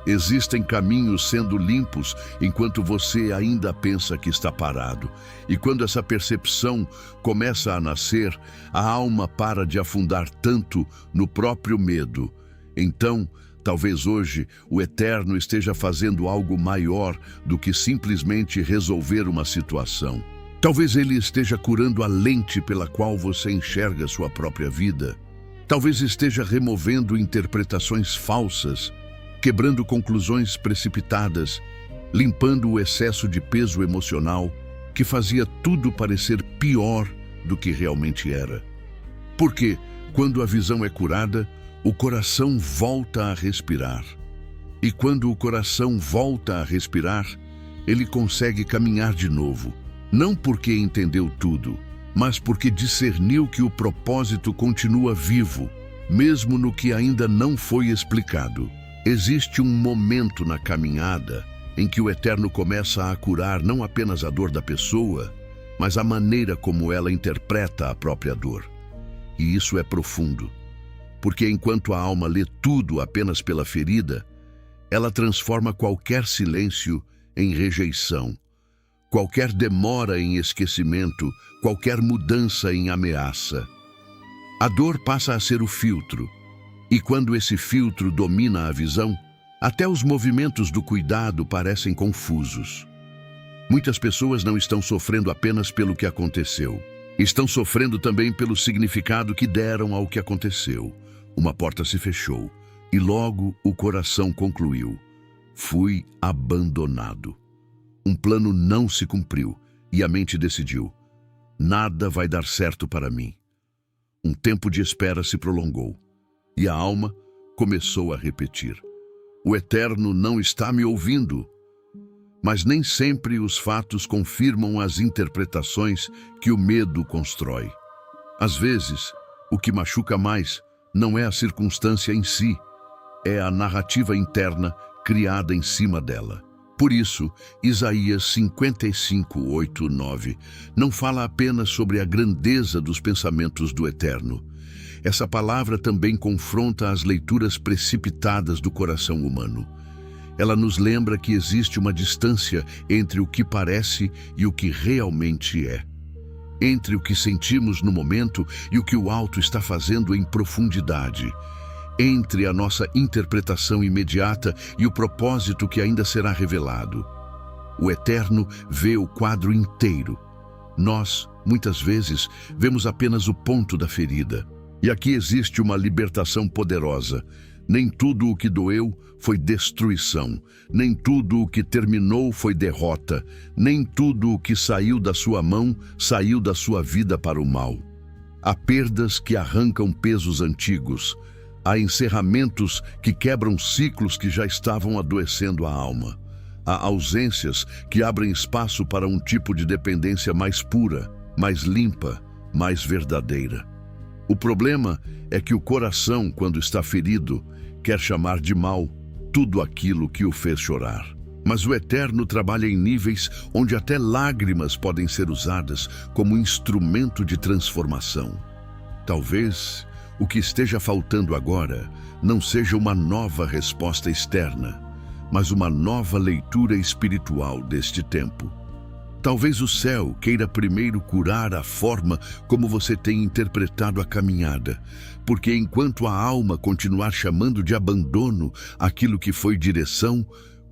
existem caminhos sendo limpos enquanto você ainda pensa que está parado. E quando essa percepção começa a nascer, a alma para de afundar tanto no próprio medo. Então, talvez hoje o Eterno esteja fazendo algo maior do que simplesmente resolver uma situação. Talvez Ele esteja curando a lente pela qual você enxerga sua própria vida. Talvez esteja removendo interpretações falsas, quebrando conclusões precipitadas, limpando o excesso de peso emocional que fazia tudo parecer pior do que realmente era. Porque, quando a visão é curada, o coração volta a respirar. E quando o coração volta a respirar, ele consegue caminhar de novo. Não porque entendeu tudo, mas porque discerniu que o propósito continua vivo, mesmo no que ainda não foi explicado. Existe um momento na caminhada em que o Eterno começa a curar não apenas a dor da pessoa, mas a maneira como ela interpreta a própria dor. E isso é profundo. Porque enquanto a alma lê tudo apenas pela ferida, ela transforma qualquer silêncio em rejeição, qualquer demora em esquecimento, qualquer mudança em ameaça. A dor passa a ser o filtro, e quando esse filtro domina a visão, até os movimentos do cuidado parecem confusos. Muitas pessoas não estão sofrendo apenas pelo que aconteceu, estão sofrendo também pelo significado que deram ao que aconteceu. Uma porta se fechou e logo o coração concluiu: fui abandonado. Um plano não se cumpriu e a mente decidiu: nada vai dar certo para mim. Um tempo de espera se prolongou e a alma começou a repetir: o Eterno não está me ouvindo. Mas nem sempre os fatos confirmam as interpretações que o medo constrói. Às vezes, o que machuca mais não é a circunstância em si, é a narrativa interna criada em cima dela. Por isso, Isaías 55, 8, 9 não fala apenas sobre a grandeza dos pensamentos do Eterno. Essa palavra também confronta as leituras precipitadas do coração humano. Ela nos lembra que existe uma distância entre o que parece e o que realmente é. Entre o que sentimos no momento e o que o alto está fazendo em profundidade. Entre a nossa interpretação imediata e o propósito que ainda será revelado. O Eterno vê o quadro inteiro. Nós, muitas vezes, vemos apenas o ponto da ferida. E aqui existe uma libertação poderosa. Nem tudo o que doeu foi destruição, nem tudo o que terminou foi derrota, nem tudo o que saiu da sua mão saiu da sua vida para o mal. Há perdas que arrancam pesos antigos, há encerramentos que quebram ciclos que já estavam adoecendo a alma. Há ausências que abrem espaço para um tipo de dependência mais pura, mais limpa, mais verdadeira. O problema é que o coração, quando está ferido, quer chamar de mal tudo aquilo que o fez chorar. Mas o Eterno trabalha em níveis onde até lágrimas podem ser usadas como instrumento de transformação. Talvez o que esteja faltando agora não seja uma nova resposta externa, mas uma nova leitura espiritual deste tempo. Talvez o céu queira primeiro curar a forma como você tem interpretado a caminhada, porque enquanto a alma continuar chamando de abandono aquilo que foi direção,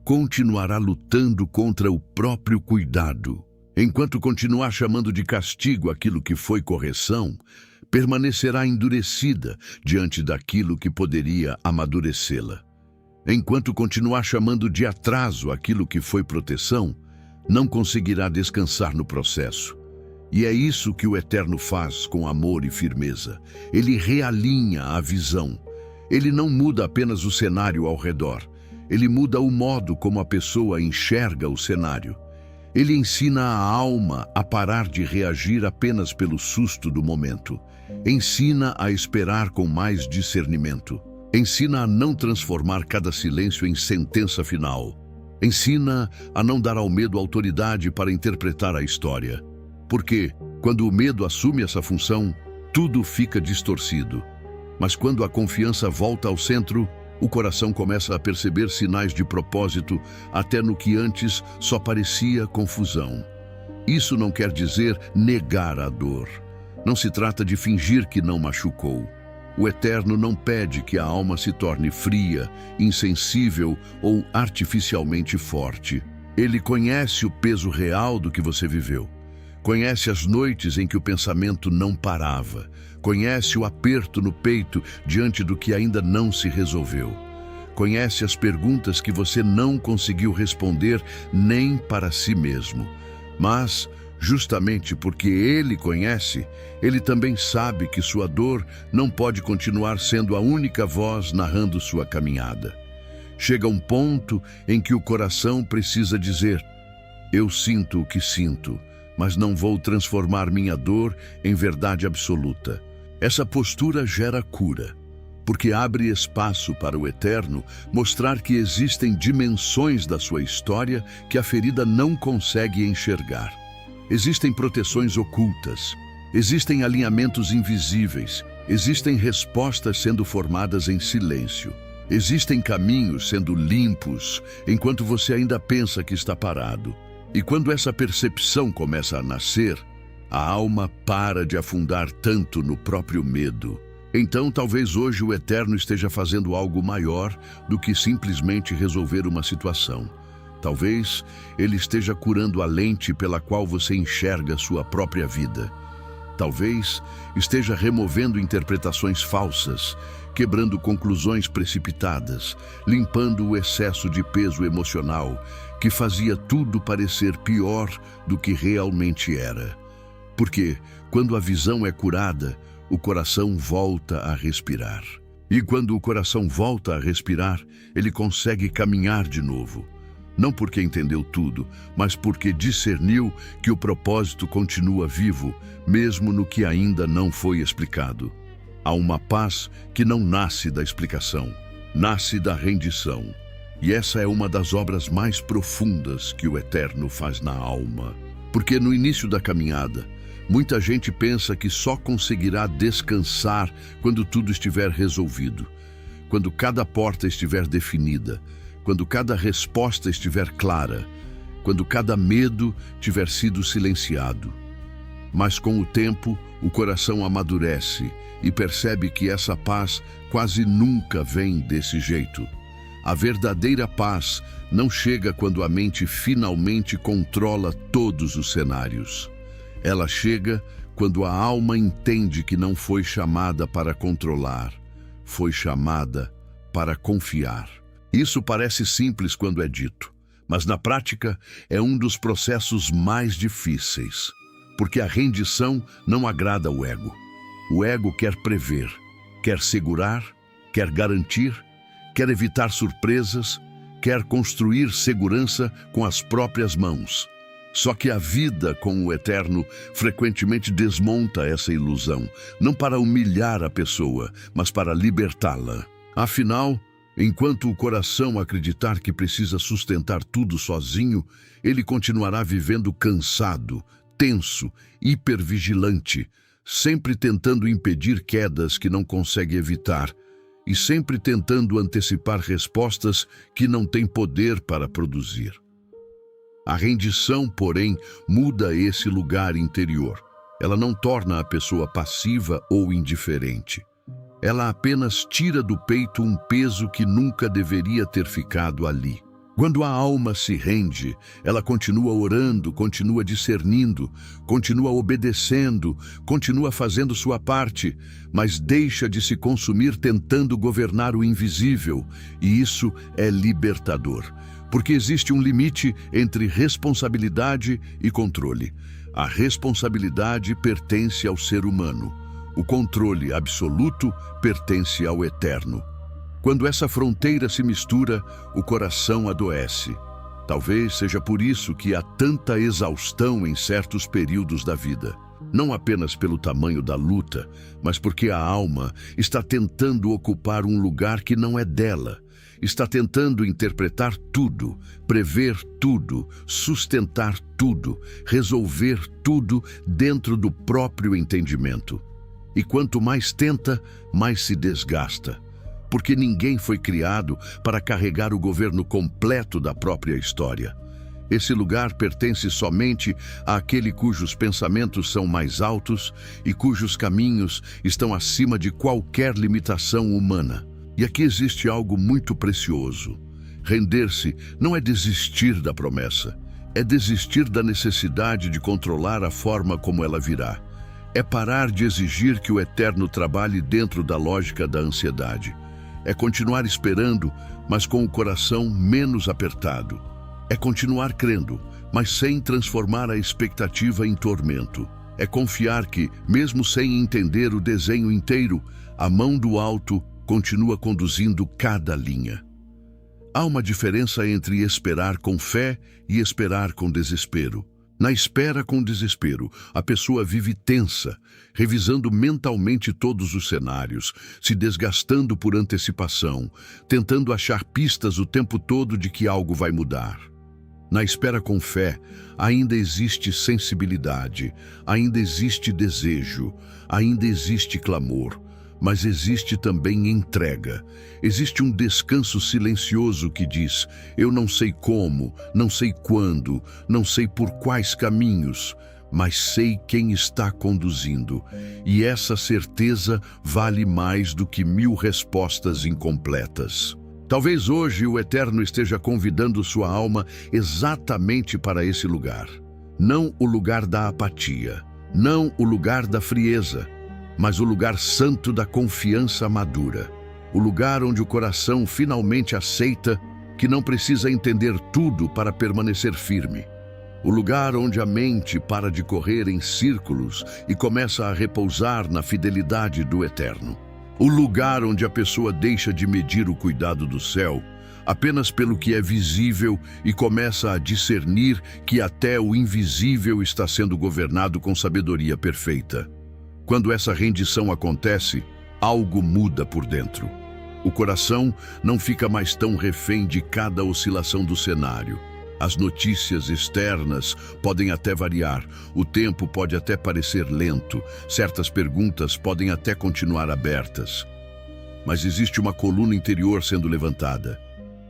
continuará lutando contra o próprio cuidado. Enquanto continuar chamando de castigo aquilo que foi correção, permanecerá endurecida diante daquilo que poderia amadurecê-la. Enquanto continuar chamando de atraso aquilo que foi proteção, não conseguirá descansar no processo. E é isso que o Eterno faz com amor e firmeza. Ele realinha a visão. Ele não muda apenas o cenário ao redor. Ele muda o modo como a pessoa enxerga o cenário. Ele ensina a alma a parar de reagir apenas pelo susto do momento. Ensina a esperar com mais discernimento. Ensina a não transformar cada silêncio em sentença final. Ensina a não dar ao medo autoridade para interpretar a história. Porque, quando o medo assume essa função, tudo fica distorcido. Mas quando a confiança volta ao centro, o coração começa a perceber sinais de propósito até no que antes só parecia confusão. Isso não quer dizer negar a dor. Não se trata de fingir que não machucou. O Eterno não pede que a alma se torne fria, insensível ou artificialmente forte. Ele conhece o peso real do que você viveu. Conhece as noites em que o pensamento não parava. Conhece o aperto no peito diante do que ainda não se resolveu. Conhece as perguntas que você não conseguiu responder nem para si mesmo. Mas, justamente porque Ele conhece, Ele também sabe que sua dor não pode continuar sendo a única voz narrando sua caminhada. Chega um ponto em que o coração precisa dizer: eu sinto o que sinto, mas não vou transformar minha dor em verdade absoluta. Essa postura gera cura, porque abre espaço para o Eterno mostrar que existem dimensões da sua história que a ferida não consegue enxergar. Existem proteções ocultas, existem alinhamentos invisíveis, existem respostas sendo formadas em silêncio, existem caminhos sendo limpos enquanto você ainda pensa que está parado. E quando essa percepção começa a nascer, a alma para de afundar tanto no próprio medo. Então, talvez hoje o Eterno esteja fazendo algo maior do que simplesmente resolver uma situação. Talvez Ele esteja curando a lente pela qual você enxerga sua própria vida. Talvez esteja removendo interpretações falsas, quebrando conclusões precipitadas, limpando o excesso de peso emocional que fazia tudo parecer pior do que realmente era. Porque, quando a visão é curada, o coração volta a respirar. E quando o coração volta a respirar, ele consegue caminhar de novo. Não porque entendeu tudo, mas porque discerniu que o propósito continua vivo, mesmo no que ainda não foi explicado. Há uma paz que não nasce da explicação, nasce da rendição. E essa é uma das obras mais profundas que o Eterno faz na alma. Porque no início da caminhada, muita gente pensa que só conseguirá descansar quando tudo estiver resolvido, quando cada porta estiver definida, quando cada resposta estiver clara, quando cada medo tiver sido silenciado. Mas com o tempo, o coração amadurece e percebe que essa paz quase nunca vem desse jeito. A verdadeira paz não chega quando a mente finalmente controla todos os cenários. Ela chega quando a alma entende que não foi chamada para controlar, foi chamada para confiar. Isso parece simples quando é dito, mas na prática é um dos processos mais difíceis, porque a rendição não agrada ao ego. O ego quer prever, quer segurar, quer garantir, quer evitar surpresas, quer construir segurança com as próprias mãos. Só que a vida com o eterno frequentemente desmonta essa ilusão, não para humilhar a pessoa, mas para libertá-la. Afinal, enquanto o coração acreditar que precisa sustentar tudo sozinho, ele continuará vivendo cansado, tenso, hipervigilante, sempre tentando impedir quedas que não consegue evitar e sempre tentando antecipar respostas que não tem poder para produzir. A rendição, porém, muda esse lugar interior. Ela não torna a pessoa passiva ou indiferente. Ela apenas tira do peito um peso que nunca deveria ter ficado ali. Quando a alma se rende, ela continua orando, continua discernindo, continua obedecendo, continua fazendo sua parte, mas deixa de se consumir tentando governar o invisível, e isso é libertador. Porque existe um limite entre responsabilidade e controle. A responsabilidade pertence ao ser humano. O controle absoluto pertence ao eterno. Quando essa fronteira se mistura, o coração adoece. Talvez seja por isso que há tanta exaustão em certos períodos da vida. Não apenas pelo tamanho da luta, mas porque a alma está tentando ocupar um lugar que não é dela. Está tentando interpretar tudo, prever tudo, sustentar tudo, resolver tudo dentro do próprio entendimento. E quanto mais tenta, mais se desgasta. Porque ninguém foi criado para carregar o governo completo da própria história. Esse lugar pertence somente àquele cujos pensamentos são mais altos e cujos caminhos estão acima de qualquer limitação humana. E aqui existe algo muito precioso. Render-se não é desistir da promessa, é desistir da necessidade de controlar a forma como ela virá. É parar de exigir que o eterno trabalhe dentro da lógica da ansiedade. É continuar esperando, mas com o coração menos apertado. É continuar crendo, mas sem transformar a expectativa em tormento. É confiar que, mesmo sem entender o desenho inteiro, a mão do alto continua conduzindo cada linha. Há uma diferença entre esperar com fé e esperar com desespero. Na espera com desespero, a pessoa vive tensa, revisando mentalmente todos os cenários, se desgastando por antecipação, tentando achar pistas o tempo todo de que algo vai mudar. Na espera com fé, ainda existe sensibilidade, ainda existe desejo, ainda existe clamor, mas existe também entrega. Existe um descanso silencioso que diz: eu não sei como, não sei quando, não sei por quais caminhos, mas sei quem está conduzindo. E essa certeza vale mais do que 1000 respostas incompletas. Talvez hoje o Eterno esteja convidando sua alma exatamente para esse lugar. Não o lugar da apatia, não o lugar da frieza, mas o lugar santo da confiança madura. O lugar onde o coração finalmente aceita que não precisa entender tudo para permanecer firme. O lugar onde a mente para de correr em círculos e começa a repousar na fidelidade do Eterno. O lugar onde a pessoa deixa de medir o cuidado do céu apenas pelo que é visível e começa a discernir que até o invisível está sendo governado com sabedoria perfeita. Quando essa rendição acontece, algo muda por dentro. O coração não fica mais tão refém de cada oscilação do cenário. As notícias externas podem até variar, o tempo pode até parecer lento, certas perguntas podem até continuar abertas. Mas existe uma coluna interior sendo levantada.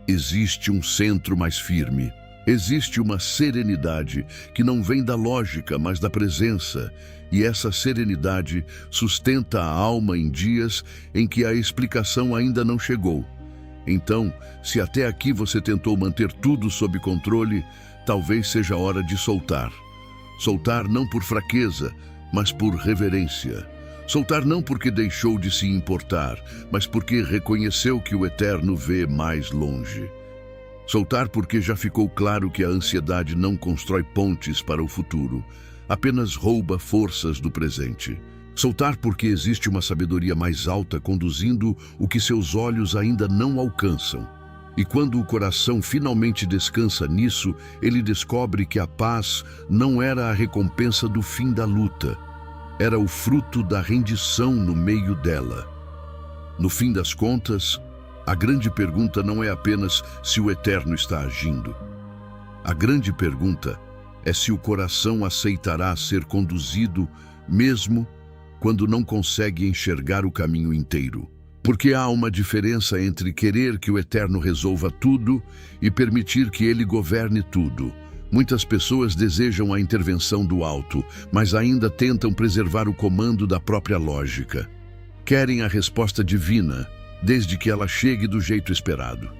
Existe um centro mais firme. Existe uma serenidade que não vem da lógica, mas da presença. E essa serenidade sustenta a alma em dias em que a explicação ainda não chegou. Então, se até aqui você tentou manter tudo sob controle, talvez seja hora de soltar. Soltar não por fraqueza, mas por reverência. Soltar não porque deixou de se importar, mas porque reconheceu que o Eterno vê mais longe. Soltar porque já ficou claro que a ansiedade não constrói pontes para o futuro, apenas rouba forças do presente. Soltar porque existe uma sabedoria mais alta conduzindo o que seus olhos ainda não alcançam. E quando o coração finalmente descansa nisso, ele descobre que a paz não era a recompensa do fim da luta, era o fruto da rendição no meio dela. No fim das contas, a grande pergunta não é apenas se o Eterno está agindo. A grande pergunta é se o coração aceitará ser conduzido mesmo quando não consegue enxergar o caminho inteiro. Porque há uma diferença entre querer que o Eterno resolva tudo e permitir que ele governe tudo. Muitas pessoas desejam a intervenção do alto, mas ainda tentam preservar o comando da própria lógica. Querem a resposta divina, desde que ela chegue do jeito esperado.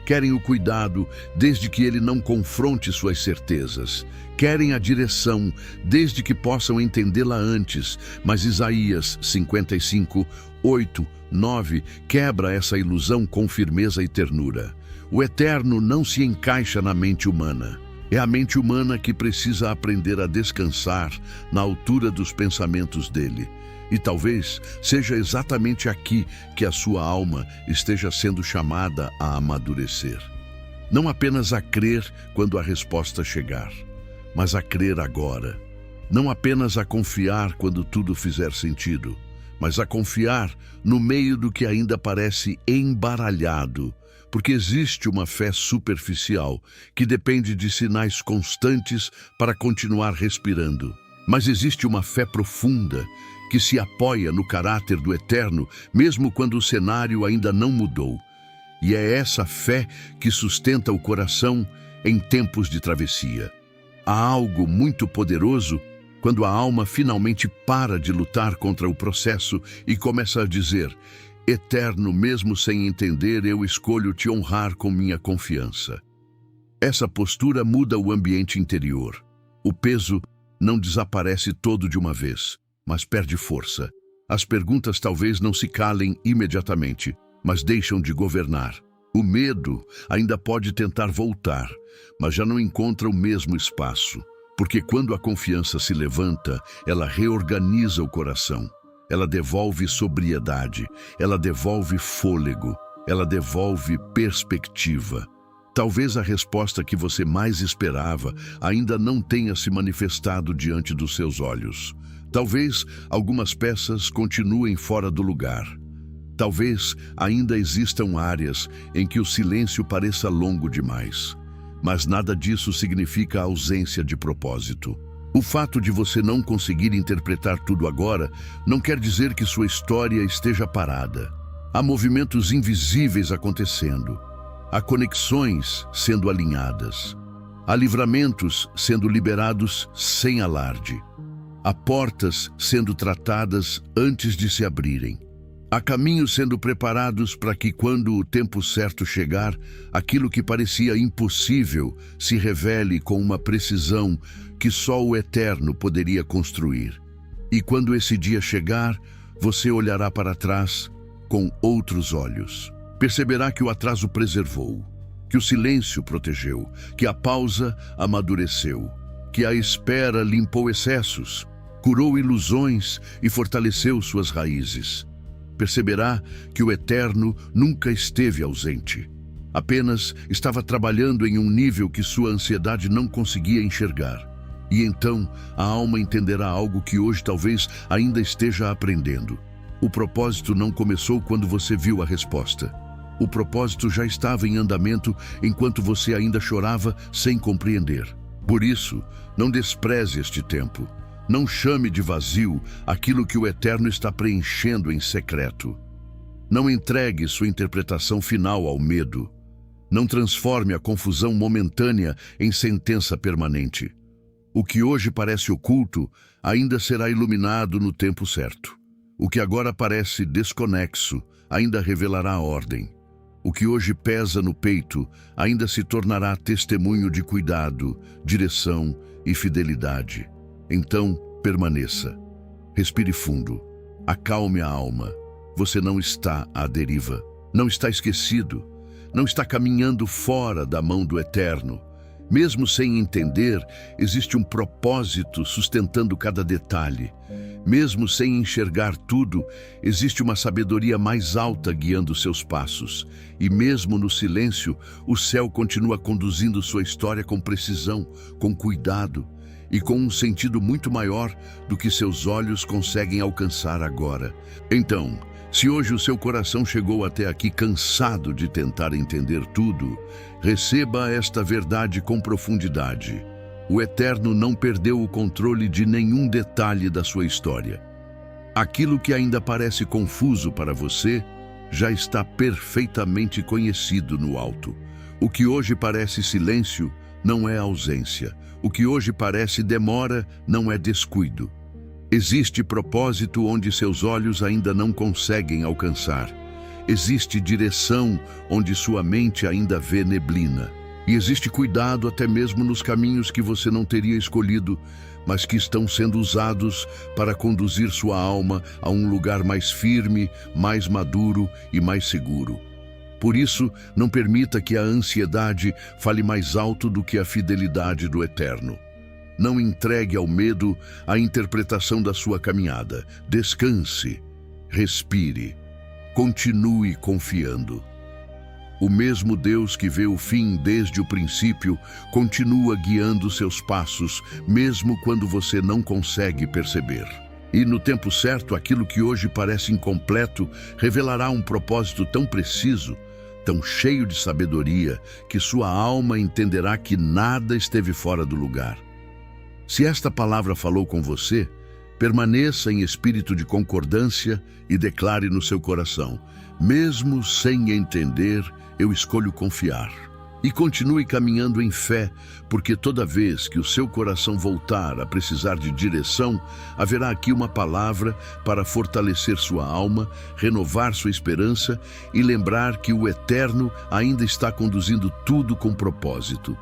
Querem o cuidado, desde que ele não confronte suas certezas. Querem a direção, desde que possam entendê-la antes. Mas Isaías 55, 8, 9 quebra essa ilusão com firmeza e ternura. O Eterno não se encaixa na mente humana. É a mente humana que precisa aprender a descansar na altura dos pensamentos dele. E talvez seja exatamente aqui que a sua alma esteja sendo chamada a amadurecer. Não apenas a crer quando a resposta chegar, mas a crer agora. Não apenas a confiar quando tudo fizer sentido, mas a confiar no meio do que ainda parece embaralhado, porque existe uma fé superficial que depende de sinais constantes para continuar respirando. Mas existe uma fé profunda que se apoia no caráter do Eterno, mesmo quando o cenário ainda não mudou. E é essa fé que sustenta o coração em tempos de travessia. Há algo muito poderoso quando a alma finalmente para de lutar contra o processo e começa a dizer: Eterno, mesmo sem entender, eu escolho te honrar com minha confiança. Essa postura muda o ambiente interior. O peso não desaparece todo de uma vez, mas perde força. As perguntas talvez não se calem imediatamente, mas deixam de governar. O medo ainda pode tentar voltar, mas já não encontra o mesmo espaço, porque quando a confiança se levanta, ela reorganiza o coração. Ela devolve sobriedade, ela devolve fôlego, ela devolve perspectiva. Talvez a resposta que você mais esperava ainda não tenha se manifestado diante dos seus olhos. Talvez algumas peças continuem fora do lugar. Talvez ainda existam áreas em que o silêncio pareça longo demais. Mas nada disso significa ausência de propósito. O fato de você não conseguir interpretar tudo agora não quer dizer que sua história esteja parada. Há movimentos invisíveis acontecendo. Há conexões sendo alinhadas. Há livramentos sendo liberados sem alarde. Há portas sendo tratadas antes de se abrirem. Há caminhos sendo preparados para que, quando o tempo certo chegar, aquilo que parecia impossível se revele com uma precisão que só o Eterno poderia construir. E quando esse dia chegar, você olhará para trás com outros olhos. Perceberá que o atraso preservou, que o silêncio protegeu, que a pausa amadureceu, que a espera limpou excessos, curou ilusões e fortaleceu suas raízes. Perceberá que o Eterno nunca esteve ausente. Apenas estava trabalhando em um nível que sua ansiedade não conseguia enxergar. E então a alma entenderá algo que hoje talvez ainda esteja aprendendo. O propósito não começou quando você viu a resposta. O propósito já estava em andamento enquanto você ainda chorava sem compreender. Por isso, não despreze este tempo. Não chame de vazio aquilo que o Eterno está preenchendo em secreto. Não entregue sua interpretação final ao medo. Não transforme a confusão momentânea em sentença permanente. O que hoje parece oculto ainda será iluminado no tempo certo. O que agora parece desconexo ainda revelará a ordem. O que hoje pesa no peito ainda se tornará testemunho de cuidado, direção e fidelidade. Então, permaneça. Respire fundo. Acalme a alma. Você não está à deriva. Não está esquecido. Não está caminhando fora da mão do Eterno. Mesmo sem entender, existe um propósito sustentando cada detalhe. Mesmo sem enxergar tudo, existe uma sabedoria mais alta guiando seus passos. E mesmo no silêncio, o céu continua conduzindo sua história com precisão, com cuidado e com um sentido muito maior do que seus olhos conseguem alcançar agora. Então, se hoje o seu coração chegou até aqui cansado de tentar entender tudo, receba esta verdade com profundidade. O Eterno não perdeu o controle de nenhum detalhe da sua história. Aquilo que ainda parece confuso para você já está perfeitamente conhecido no alto. O que hoje parece silêncio não é ausência. O que hoje parece demora não é descuido. Existe propósito onde seus olhos ainda não conseguem alcançar. Existe direção onde sua mente ainda vê neblina. E existe cuidado até mesmo nos caminhos que você não teria escolhido, mas que estão sendo usados para conduzir sua alma a um lugar mais firme, mais maduro e mais seguro. Por isso, não permita que a ansiedade fale mais alto do que a fidelidade do Eterno. Não entregue ao medo a interpretação da sua caminhada. Descanse, respire, continue confiando. O mesmo Deus que vê o fim desde o princípio continua guiando seus passos, mesmo quando você não consegue perceber. E no tempo certo, aquilo que hoje parece incompleto revelará um propósito tão preciso, tão cheio de sabedoria, que sua alma entenderá que nada esteve fora do lugar. Se esta palavra falou com você, permaneça em espírito de concordância e declare no seu coração: mesmo sem entender, eu escolho confiar. E continue caminhando em fé, porque toda vez que o seu coração voltar a precisar de direção, haverá aqui uma palavra para fortalecer sua alma, renovar sua esperança e lembrar que o Eterno ainda está conduzindo tudo com propósito.